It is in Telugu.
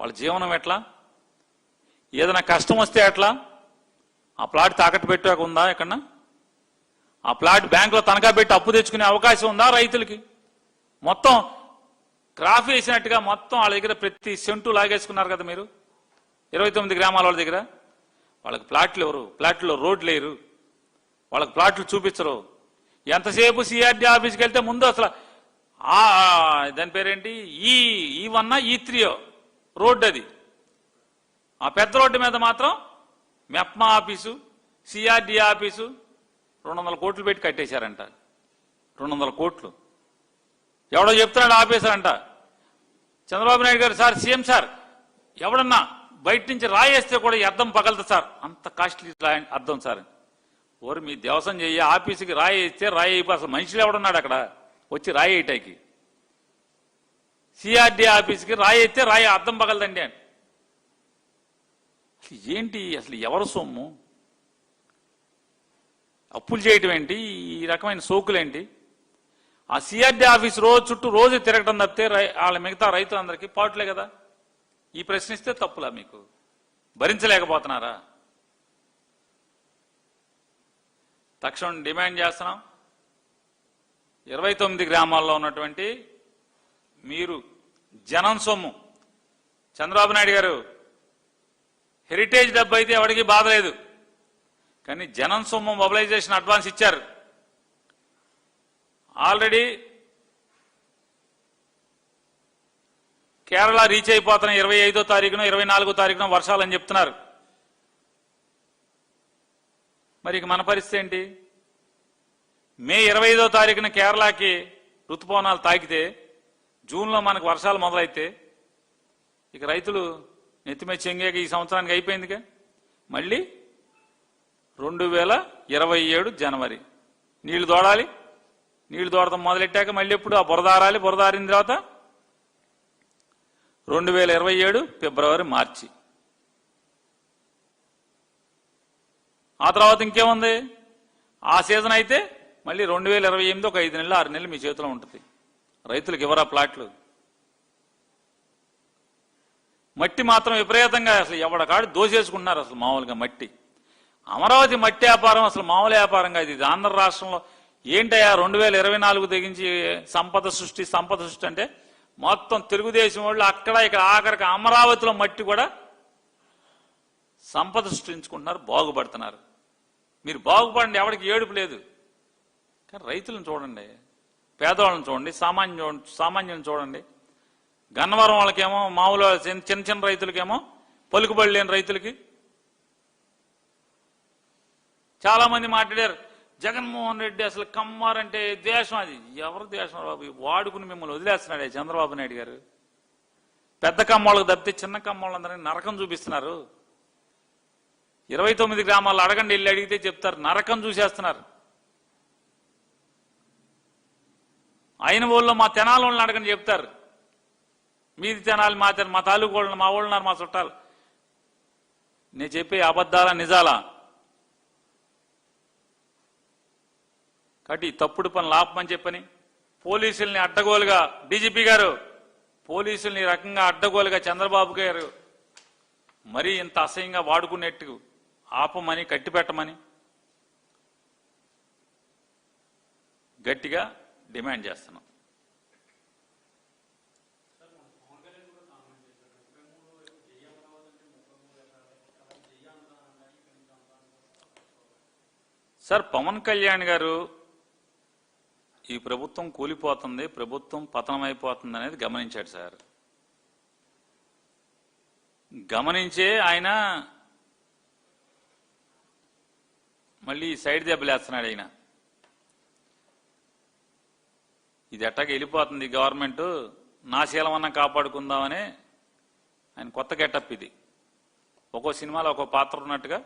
వాళ్ళ జీవనం ఎట్లా? ఏదైనా కష్టం వస్తే ఎట్లా? ఆ ప్లాట్ తాకట్టు పెట్టాక ఉందా ఎక్కడన్నా? ఆ ప్లాట్ బ్యాంకులో తనఖా పెట్టి అప్పు తెచ్చుకునే అవకాశం ఉందా రైతులకి? మొత్తం క్రాఫ్ వేసినట్టుగా మొత్తం వాళ్ళ దగ్గర ప్రతి సెంటు లాగేసుకున్నారు కదా మీరు 29 గ్రామాల వాళ్ళ దగ్గర. వాళ్ళకి ప్లాట్లు ఎవరు? ప్లాట్లో రోడ్లు లేరు, వాళ్ళకి ప్లాట్లు చూపించరు. ఎంతసేపు సిఆర్డీ ఆఫీస్కి వెళ్తే ముందు అసలు దాని పేరేంటి E1 E3 రోడ్డు, అది ఆ పెద్ద రోడ్డు మీద మాత్రం మెప్మా ఆఫీసు, సిఆర్డీ ఆఫీసు 200 కోట్లు పెట్టి కట్టేశారంట. 200 కోట్లు ఎవడో చెప్తున్నాడు ఆఫీసర్ అంట. చంద్రబాబు నాయుడు గారు, సార్ సీఎం సార్, ఎవడన్నా బయట నుంచి రాయేస్తే కూడా ఈ అద్దం పగలదు సార్, అంత కాస్ట్లీ అద్దం సార్. ఓరు మీ దేవసం చెయ్యి, ఆఫీసుకి రాయి వేస్తే రాయి అయిపోయి అసలు మనుషులు ఎవడున్నాడు అక్కడ వచ్చి రాయి వేయటానికి? సిఆర్డీ ఆఫీస్కి రాయి వేస్తే రాయి అద్దం పగలదండి అని. అసలు ఏంటి? అసలు ఎవరు సొమ్ము? అప్పులు చేయటం ఏంటి? ఈ రకమైన సోకులేంటి? ఆ సిఆర్డీ ఆఫీస్ చుట్టూ రోజు తిరగటం తప్పితే వాళ్ళ మిగతా రైతులందరికీ పాటులే కదా. ఈ ప్రశ్నిస్తే తప్పులా? మీకు భరించలేకపోతున్నారా? తక్షణం డిమాండ్ చేస్తున్నాం, 29 గ్రామాల్లో ఉన్నటువంటి మీరు జనం సొమ్ము, చంద్రబాబు నాయుడు గారు హెరిటేజ్ డబ్బు అయితే ఎవరికి బాధ లేదు, కానీ జనం సొమ్ము మొబిలైజేషన్ అడ్వాన్స్ ఇచ్చారు. ఆల్రెడీ కేరళ రీచ్ అయిపోతున్న 25వ తారీఖున 24వ తారీఖున వర్షాలని చెప్తున్నారు. మరి మన పరిస్థితి ఏంటి? మే 25వ తారీఖున కేరళకి ఋతుపవనాలు తాకితే జూన్లో మనకు వర్షాలు మొదలైతే ఇక రైతులు నెత్తిమే చెంగాక ఈ సంవత్సరానికి అయిపోయిందిగా. మళ్ళీ 2027 జనవరి నీళ్లు తోడాలి. నీళ్లు తోడటం మొదలెట్టాక మళ్ళీ ఎప్పుడు ఆ బురదారాలి. బురదారిన తర్వాత 2027 ఫిబ్రవరి మార్చి. ఆ తర్వాత ఇంకేముంది? ఆ సీజన్ అయితే మళ్ళీ 2028 ఒక 5 నెలలు 6 నెలలు మీ చేతిలో ఉంటుంది. రైతులకు ఎవరా ప్లాట్లు? మట్టి మాత్రం విపరీతంగా అసలు ఎవడకాడు దోసేసుకుంటున్నారు. అసలు మామూలుగా మట్టి, అమరావతి మట్టి వ్యాపారం అసలు మామూలు వ్యాపారంగా ఇది ఆంధ్ర రాష్ట్రంలో ఏంటయ్యా 2024 తెగించి సంపద సృష్టి అంటే మొత్తం తెలుగుదేశం వాళ్ళు అక్కడ ఇక్కడ ఆఖరికి అమరావతిలో మట్టి కూడా సంపద సృష్టించుకుంటున్నారు, బాగుపడుతున్నారు. మీరు బాగుపడండి, ఎవరికి ఏడుపు లేదు. కానీ రైతులను చూడండి, పేదవాళ్ళని చూడండి, సామాన్యులను చూడండి. గన్నవరం వాళ్ళకేమో మామూలు చిన్న చిన్న రైతులకేమో పలుకుబడి లేని రైతులకి చాలా మంది మాట్లాడారు. జగన్మోహన్ రెడ్డి అసలు కమ్మారంటే దేశం, అది ఎవరు దేశం బాబు? వాడుకుని మిమ్మల్ని వదిలేస్తున్నాడే చంద్రబాబు నాయుడు గారు. పెద్ద కమ్మోళ్ళకు తప్పితే చిన్న కమ్మోళ్ళందరినీ నరకం చూపిస్తున్నారు. 29 గ్రామాల్లో అడగండి, వెళ్ళి అడిగితే చెప్తారు, నరకం చూసేస్తున్నారు. అయిన వాళ్ళు మా తెనాల వాళ్ళని అడగండి చెప్తారు. మీది తెనాలి, మా తాలూకు వాళ్ళని, మా వాళ్ళు ఉన్నారు, మా చుట్టాలు. నేను చెప్పే అబద్ధాలా నిజాలా? కాబట్టి తప్పుడు పనులు ఆపమని చెప్పని పోలీసుల్ని అడ్డగోలుగా, డీజీపీ గారు పోలీసుల్ని ఈ రకంగా అడ్డగోలుగా చంద్రబాబు గారు మరీ ఇంత అసహ్యంగా వాడుకునేట్టు ఆపమని, కట్టిపెట్టమని గట్టిగా డిమాండ్ చేస్తున్నాం. సార్, పవన్ కళ్యాణ్ గారు ఈ ప్రభుత్వం కూలిపోతుంది, ప్రభుత్వం పతనమైపోతుంది అనేది గమనించాడు సార్. గమనించే ఆయన మళ్ళీ సైడ్ దెబ్బలేస్తున్నాడు. ఆయన ఇది ఎట్టాగా వెళ్ళిపోతుంది గవర్నమెంట్, నా శీలమన్నా కాపాడుకుందామని ఆయన కొత్త గెటప్ ఇది. ఒక్కో సినిమాలో ఒక్కో పాత్ర ఉన్నట్టుగా